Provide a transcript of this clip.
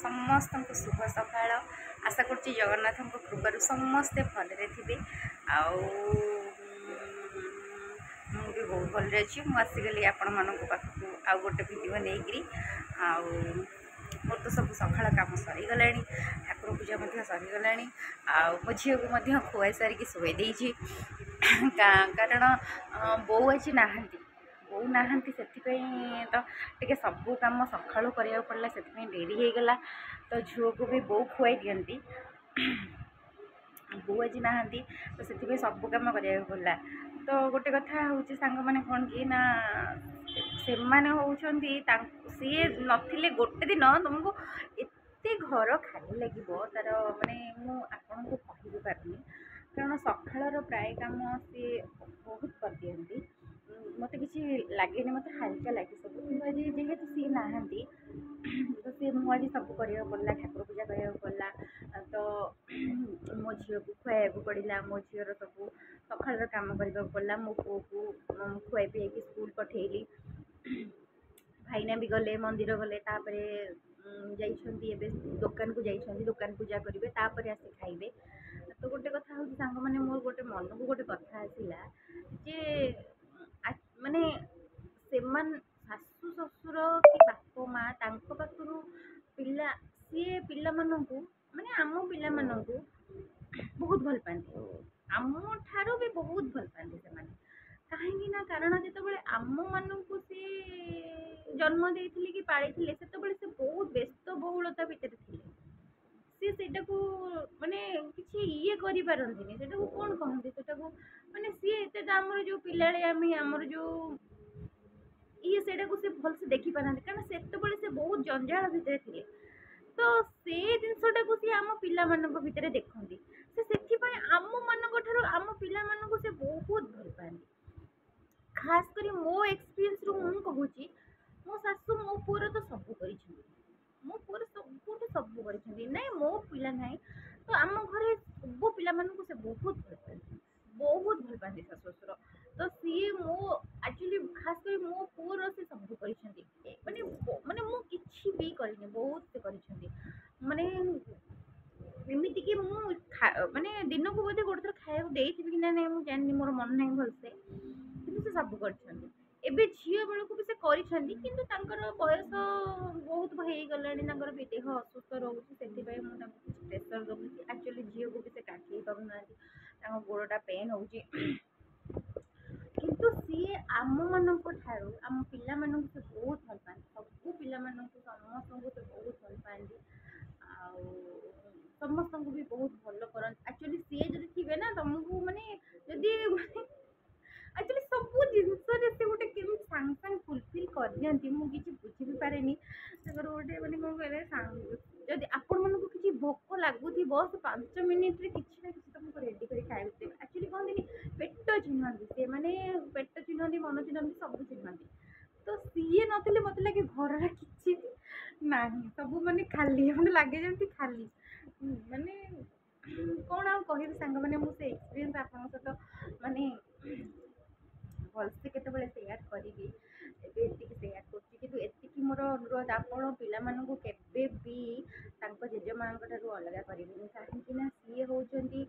समस्त को शुभ सकाळ। आशा कर जगन्नाथ कृपार समस्ते भलरे थे। भी बहुत भलरे अच्छी मुझे आपण मान पाखक आउ गोटे भिडियो नहीं मोर तो सब सकाळ कम सरीगला ठाकुर पूजा सरीगला मो झील को खुआई सारिकी शुई देती कारण बो आज नहांती बो नहांती से तो टे सबू कम सका करा पड़ा से डेरी हो गला तो झील को भी बो खुआई दिखती बो आज नहांती तो से सबू कम करा पड़ा तो गोटे कथा हूँ सांग मैंने कौन कि ना से होती सी नथिले गोटे दिन तुमको एते घर खाली लगे तार माने मुझे कह पारनी कारण सकाळ प्राय कम सी बहुत कर दिखती मत कि लगे मत हाल्का लगे सब कि जेहेतु सी नहांती तो सी मुझे सब करा पड़ा ठाकुर पूजा करा पड़ा तो मो झील को खुआ पड़ा मो झीर सब सकाळ कम करने पड़ा मो पु को खुआ पी स्कूल पठेली भाईना भी गले मंदिर गले जाइए दुकान को जाइए दुकान पूजा करेंगे तापर आसे खाइबे तो गोटे कथा हूँ सांग मैंने मोर गोटे मन को गोटे कथा आसला जे माने से शाशु ससुर कि बाप माँ पाखु पिला सी पिला माने आम पिला बहुत भल पाती आम ठारू भी बहुत भल पाती से कहीं ना कारण जिते आम मानू सी जन्म देते कि पाड़ी से बहुत व्यस्त बहुलता भितर थे को माने किसी ये करि पारंतिनी सेटा को कौन कहंती सेटा को माने सी एटा हमर जो पिलाळियामी हमर जो ये सेटा को से भल से देखि पारंती कारण सेते से बहुत जंजाल भितर थिले तो से जिनसटा को सी आम पिला मानक भितर देखंती से सेथि पय आम मानक ठारो आम पिला मानक से बहुत भल पानी खास करी मो एक्सपीरियंस रो मु कहूची मो सासु मो पुर तो सब करिछि मो पुर सब करिछि नै मो पिला नै तो आम घरे सब पिला मानक से बहुत भल पाती सासु ससुर तो सी मो एक्चुअली खास कर मो पुर से सब करिछि माने माने मो किछि भी करिनि बहुत से करिछि माने एमिति कि मु माने दिन को बोधे गोटे थर खाया देइथिबि कि ना मु जाननी मोर मन नै भलसे किंतु से सब करिछि एबे झील बेल को भी से करिछि किंतु तांकर बयस बहुत भई गलानी तांकर भी देह असुस्थ रहउछि सेति पय मु तांको प्रेशर दउछि एक्चुअली झील को भी से काठी पाउ ना तांको गोड़टा पेन होउछि किंतु सी आम मानक ठारू आम पिला मानक से बहुत भल पाती सब पिला मानक समस्त को से बहुत भल पाती समस्त को भी बहुत भल कर एक्चुअली सी जब थे ना तुमको माने जदि एक्चुअली सब जिनस से गोटे केमी सांग सांग फुलफिल कर दिखती मुझे बुझी भी पारे गोटे मैंने कौन कहले जदि आपण मानक किसी भोक लगुव से 5 मिनिट्रे किसी ना कि तुमको रेडी कर खाई एक्चुअली कहते पेट चिन्हती से मैंने पेट चिन्हती मन चिन्हती सब चिन्हती तो सीए नथिले मत लगे घर किसी ना सब माने खाली मत लगे जमी खाली माने कौन आ कह सांग मैंने मुझे एक्सपीरियंस आप सहित माने भलसे केतबेले शेयर करी एति शेयर करती मोर अनुरोध आपण पिला मानकु केबे भी तांको जेजेमां ठारू अलग करेंगे कहीं सी होती